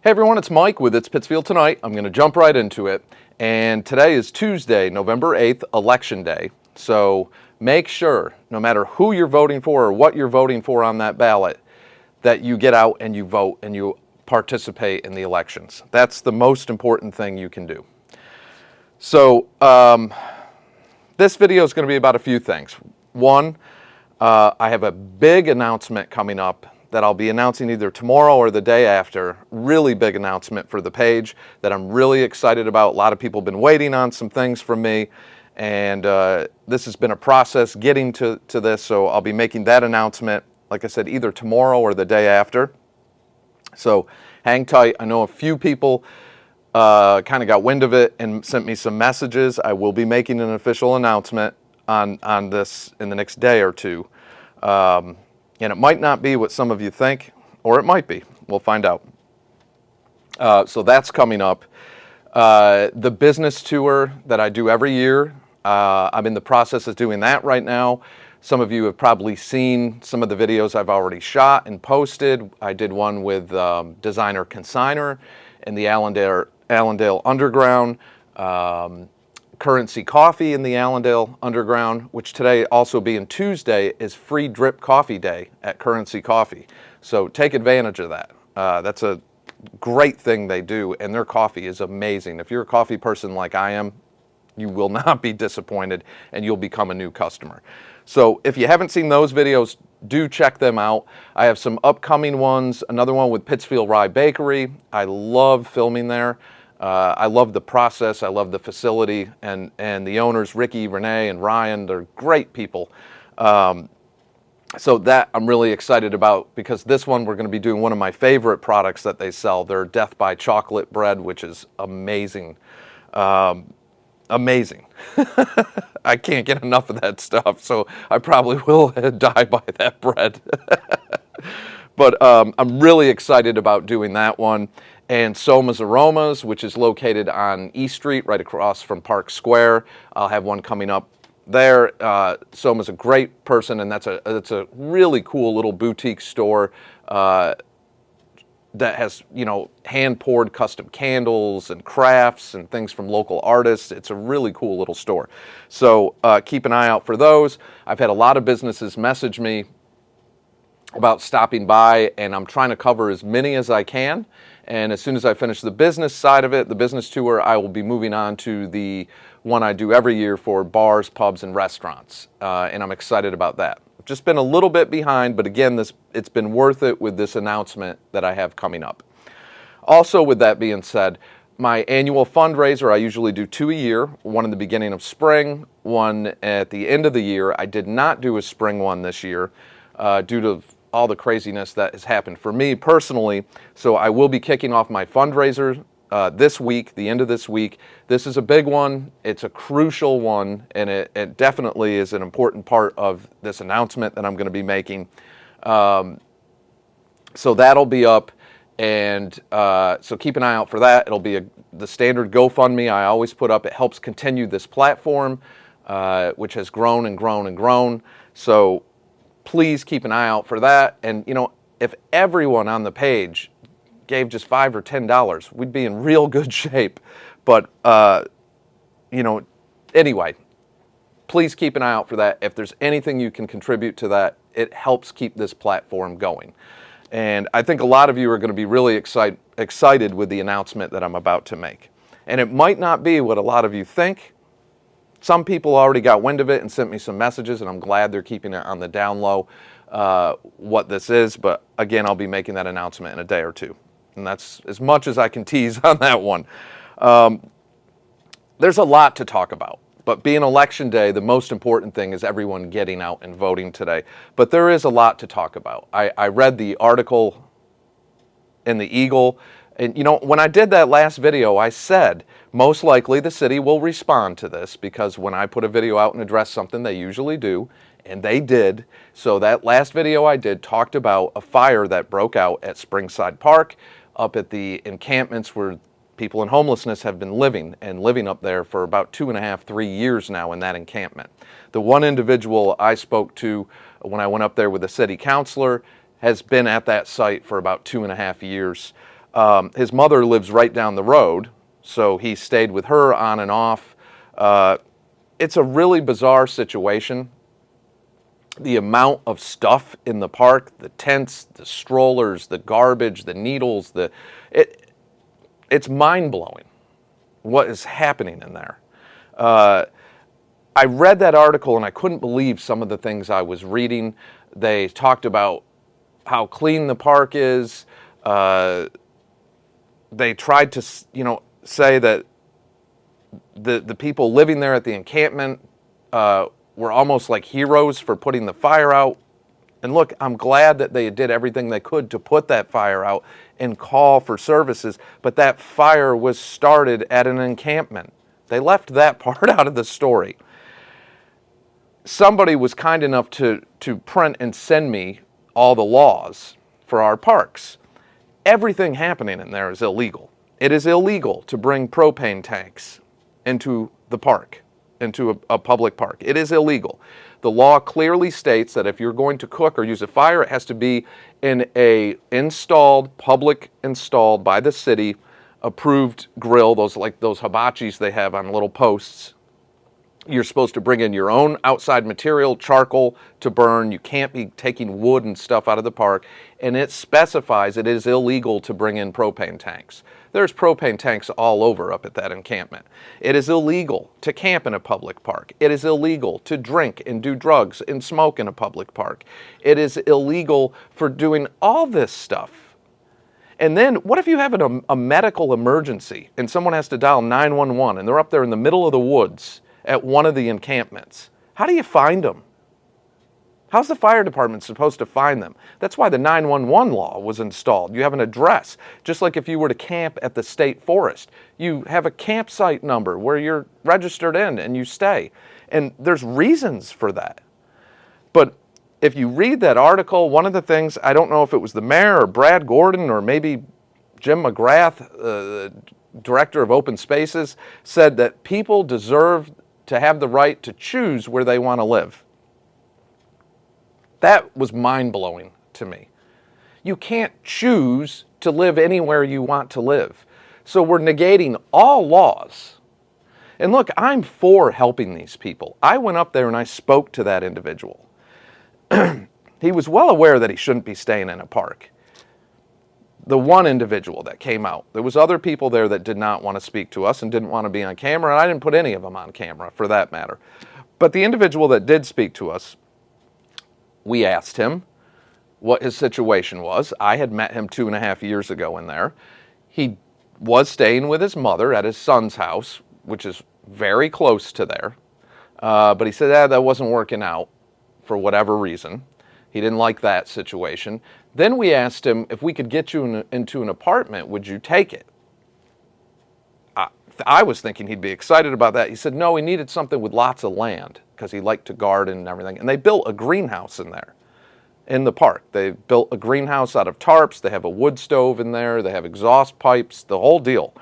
Hey everyone, it's Mike with It's Pittsfield Tonight. I'm going to jump right into it. And today is Tuesday, November 8th, Election Day. So make sure, no matter who you're voting for or what you're voting for on that ballot, that you get out and you vote and you participate in the elections. That's the most important thing you can do. So this video is going to be about a few things. One, I have a big announcement coming up that I'll be announcing either tomorrow or the day after. Really big announcement for the page that I'm really excited about. A lot of people have been waiting on some things from me, and this has been a process getting to this, so I'll be making that announcement, like I said, either tomorrow or the day after. So hang tight. I know a few people kind of got wind of it and sent me some messages. I will be making an official announcement on this in the next day or two. And it might not be what some of you think, or it might be. We'll find out. So that's coming up. The business tour that I do every year, I'm in the process of doing that right now. Some of you have probably seen some of the videos I've already shot and posted. I did one with Designer Consigner in the Allendale Underground. Currency Coffee in the Allendale Underground, which today, also being Tuesday, is free drip coffee day at Currency Coffee. So take advantage of that. That's a great thing they do, and their coffee is amazing. If you're a coffee person like I am, you will not be disappointed, and you'll become a new customer. So if you haven't seen those videos, do check them out. I have some upcoming ones, another one with Pittsfield Rye Bakery. I love filming there. I love the process, I love the facility, and the owners, Ricky, Renee, and Ryan, they're great people. So that I'm really excited about, because this one we're going to be doing one of my favorite products that they sell, their Death by Chocolate bread, which is amazing. Amazing. I can't get enough of that stuff, so I probably will die by that bread. But I'm really excited about doing that one. And Soma's Aromas, which is located on East Street, right across from Park Square. I'll have one coming up there. Soma's a great person, and that's a really cool little boutique store that has, you know, hand-poured custom candles and crafts and things from local artists. It's a really cool little store. So keep an eye out for those. I've had a lot of businesses message me about stopping by, and I'm trying to cover as many as I can. And as soon as I finish the business side of it, the business tour, I will be moving on to the one I do every year for bars, pubs, and restaurants. And I'm excited about that. I've just been a little bit behind, but again, it's been worth it with this announcement that I have coming up. Also, with that being said, my annual fundraiser, I usually do 2 a year, one in the beginning of spring, one at the end of the year. I did not do a spring one this year due to all the craziness that has happened for me personally. So I will be kicking off my fundraiser this week, the end of this week. This is a big one. It's a crucial one, and it definitely is an important part of this announcement that I'm going to be making. So that'll be up, and so keep an eye out for that. It'll be the standard GoFundMe I always put up. It helps continue this platform, which has grown and grown and grown. So please keep an eye out for that. And, you know, if everyone on the page gave just $5 or $10, we'd be in real good shape. But, you know, anyway, please keep an eye out for that. If there's anything you can contribute to that, it helps keep this platform going. And I think a lot of you are going to be really excited with the announcement that I'm about to make. And it might not be what a lot of you think. Some people already got wind of it and sent me some messages, and I'm glad they're keeping it on the down low, what this is. But again, I'll be making that announcement in a day or two. And that's as much as I can tease on that one. There's a lot to talk about. But being election day, the most important thing is everyone getting out and voting today. But there is a lot to talk about. I read the article in the Eagle. And, you know, when I did that last video, I said, most likely the city will respond to this, because when I put a video out and address something, they usually do, and they did. So that last video I did talked about a fire that broke out at Springside Park, up at the encampments where people in homelessness have been living up there for about 2.5, 3 years now in that encampment. The one individual I spoke to when I went up there with the city councilor has been at that site for about 2.5 years. His mother lives right down the road, so he stayed with her on and off. It's a really bizarre situation. The amount of stuff in the park, the tents, the strollers, the garbage, the needles, it's mind-blowing what is happening in there. I read that article and I couldn't believe some of the things I was reading. They talked about how clean the park is. They tried to, say that the people living there at the encampment were almost like heroes for putting the fire out. And look, I'm glad that they did everything they could to put that fire out and call for services, but that fire was started at an encampment. They left that part out of the story. Somebody was kind enough to print and send me all the laws for our parks. Everything happening in there is illegal. It is illegal to bring propane tanks into the park, into a public park. It is illegal. The law clearly states that if you're going to cook or use a fire, it has to be in a public installed by the city, approved grill, those hibachis they have on little posts. You're supposed to bring in your own outside material, charcoal to burn. You can't be taking wood and stuff out of the park. And it specifies it is illegal to bring in propane tanks. There's propane tanks all over up at that encampment. It is illegal to camp in a public park. It is illegal to drink and do drugs and smoke in a public park. It is illegal for doing all this stuff. And then what if you have a medical emergency and someone has to dial 911 and they're up there in the middle of the woods at one of the encampments? How do you find them? How's the fire department supposed to find them? That's why the 911 law was installed. You have an address, just like if you were to camp at the state forest. You have a campsite number where you're registered in and you stay. And there's reasons for that. But if you read that article, one of the things, I don't know if it was the mayor or Brad Gordon or maybe Jim McGrath, director of open spaces, said that people deserve to have the right to choose where they want to live. That was mind-blowing to me. You can't choose to live anywhere you want to live. So we're negating all laws. And look, I'm for helping these people. I went up there and I spoke to that individual. He was well aware that he shouldn't be staying in a park. The one individual that came out. There was other people there that did not want to speak to us and didn't want to be on camera, and I didn't put any of them on camera for that matter. But the individual that did speak to us, we asked him what his situation was. I had met him 2.5 years ago in there. He was staying with his mother at his son's house, which is very close to there. But he said that wasn't working out for whatever reason. He didn't like that situation. Then we asked him, if we could get you into an apartment, would you take it? I was thinking he'd be excited about that. He said no, he needed something with lots of land because he liked to garden and everything. And they built a greenhouse in there, in the park. They built a greenhouse out of tarps. They have a wood stove in there. They have exhaust pipes, the whole deal.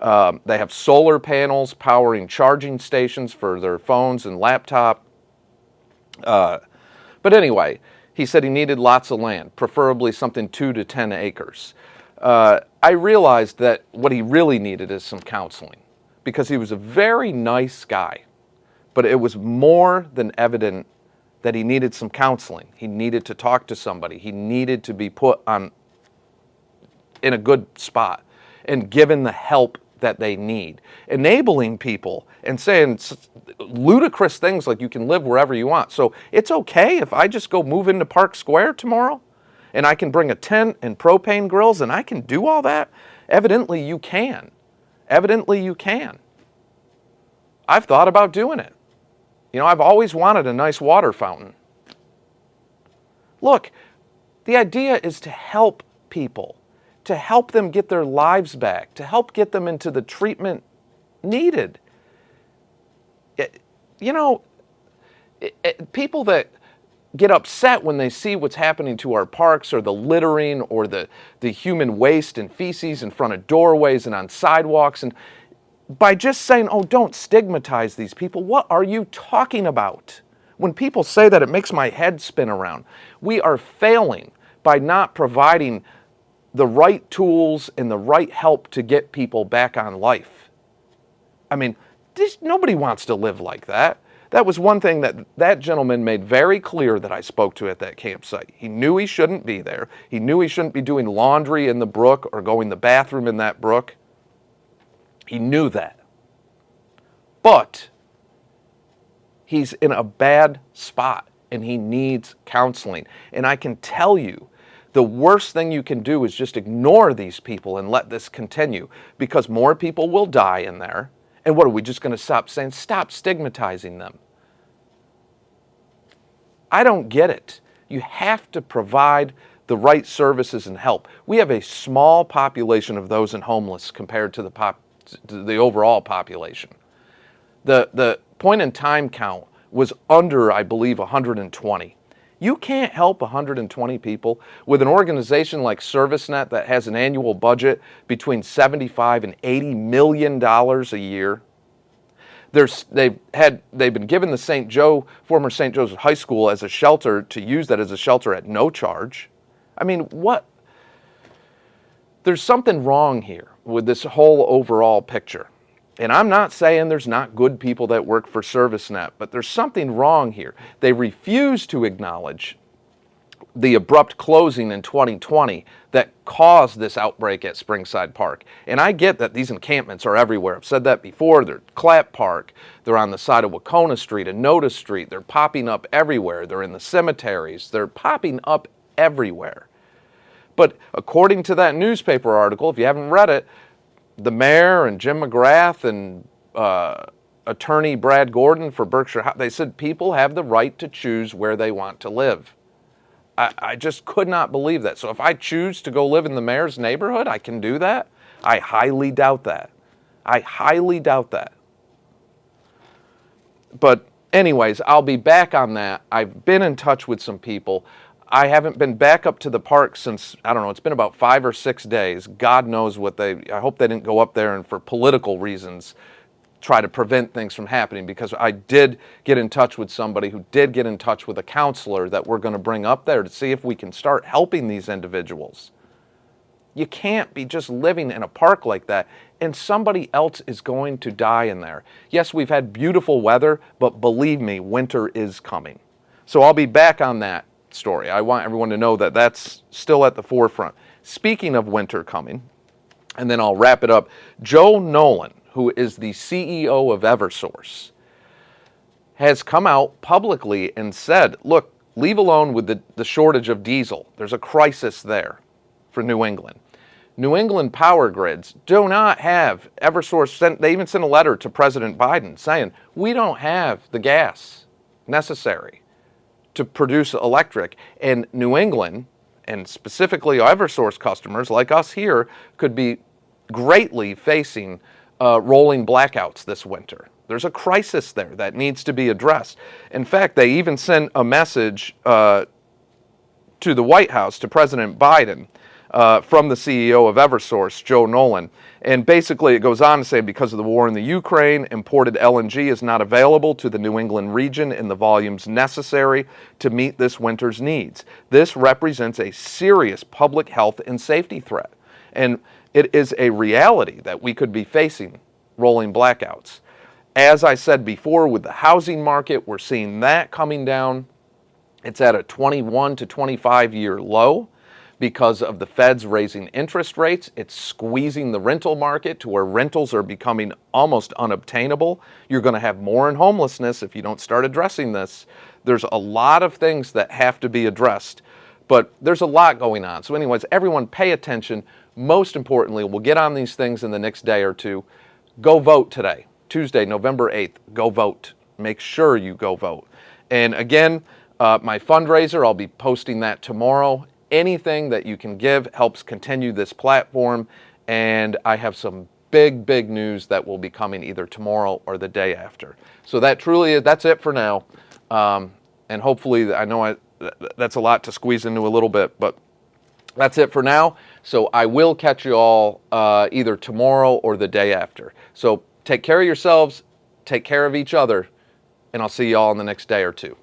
They have solar panels powering charging stations for their phones and laptop. But anyway, he said he needed lots of land, preferably something 2 to 10 acres. I realized that what he really needed is some counseling, because he was a very nice guy, but it was more than evident that he needed some counseling. He needed to talk to somebody. He needed to be put in a good spot and given the help that they need. Enabling people and saying ludicrous things like you can live wherever you want. So it's okay if I just go move into Park Square tomorrow and I can bring a tent and propane grills and I can do all that? Evidently you can. Evidently you can. I've thought about doing it. You know, I've always wanted a nice water fountain. Look, the idea is to help people, to help them get their lives back, to help get them into the treatment needed. People that get upset when they see what's happening to our parks, or the littering, or the human waste and feces in front of doorways and on sidewalks, and by just saying, oh, don't stigmatize these people, what are you talking about? When people say that, it makes my head spin around. We are failing by not providing the right tools and the right help to get people back on life. I mean, nobody wants to live like that. That was one thing that gentleman made very clear that I spoke to at that campsite. He knew he shouldn't be there. He knew he shouldn't be doing laundry in the brook or going to the bathroom in that brook. He knew that. But he's in a bad spot and he needs counseling. And I can tell you, the worst thing you can do is just ignore these people and let this continue, because more people will die in there. And what are we just going to stop saying? Stop stigmatizing them. I don't get it. You have to provide the right services and help. We have a small population of those in homeless compared to the overall population. The point in time count was under, I believe, 120. You can't help 120 people with an organization like ServiceNet that has an annual budget between $75 and $80 million a year. They've been given the former St. Joseph High School as a shelter to use that as a shelter at no charge. I mean, what? There's something wrong here with this whole overall picture. And I'm not saying there's not good people that work for ServiceNet, but there's something wrong here. They refuse to acknowledge the abrupt closing in 2020 that caused this outbreak at Springside Park. And I get that these encampments are everywhere. I've said that before. They're Clapp Park. They're on the side of Wacona Street and Notice Street. They're popping up everywhere. They're in the cemeteries. They're popping up everywhere. But according to that newspaper article, if you haven't read it, the mayor and Jim McGrath and attorney Brad Gordon for Berkshire, they said people have the right to choose where they want to live. I just could not believe that. So if I choose to go live in the mayor's neighborhood, I can do that? I highly doubt that. I highly doubt that. But anyways, I'll be back on that. I've been in touch with some people. I haven't been back up to the park since, I don't know, it's been about 5 or 6 days. God knows I hope they didn't go up there and for political reasons try to prevent things from happening, because I did get in touch with somebody who did get in touch with a counselor that we're going to bring up there to see if we can start helping these individuals. You can't be just living in a park like that and somebody else is going to die in there. Yes, we've had beautiful weather, but believe me, winter is coming. So I'll be back on that story. I want everyone to know that that's still at the forefront. Speaking of winter coming, and then I'll wrap it up, Joe Nolan, who is the CEO of EVERSOURCE, has come out publicly and said, look, leave alone with the shortage of diesel. There's a crisis there for New England. New England power grids do not have, EVERSOURCE, they even sent a letter to President Biden saying, we don't have the gas necessary to produce electric. And New England, and specifically EVERSOURCE customers like us here, could be greatly facing rolling blackouts this winter. There's a crisis there that needs to be addressed. In fact, they even sent a message to the White House, to President Biden, from the CEO of EVERSOURCE, Joe Nolan. And basically it goes on to say, because of the war in the Ukraine, imported LNG is not available to the New England region in the volumes necessary to meet this winter's needs. This represents a serious public health and safety threat. And it is a reality that we could be facing rolling blackouts. As I said before, with the housing market, we're seeing that coming down. It's at a 21 to 25 year low. Because of the feds raising interest rates, it's squeezing the rental market to where rentals are becoming almost unobtainable. You're going to have more in homelessness if you don't start addressing this. There's a lot of things that have to be addressed, but there's a lot going on. So anyways, everyone pay attention. Most importantly, we'll get on these things in the next day or two. Go vote today, Tuesday, November 8th. Go vote. Make sure you go vote. And again, my fundraiser, I'll be posting that tomorrow. Anything that you can give helps continue this platform, and I have some big news that will be coming either tomorrow or the day after. So that's it for now, and hopefully, I know that's a lot to squeeze into a little bit, but that's it for now. So I will catch you all either tomorrow or the day after. So take care of yourselves, take care of each other, and I'll see you all in the next day or two.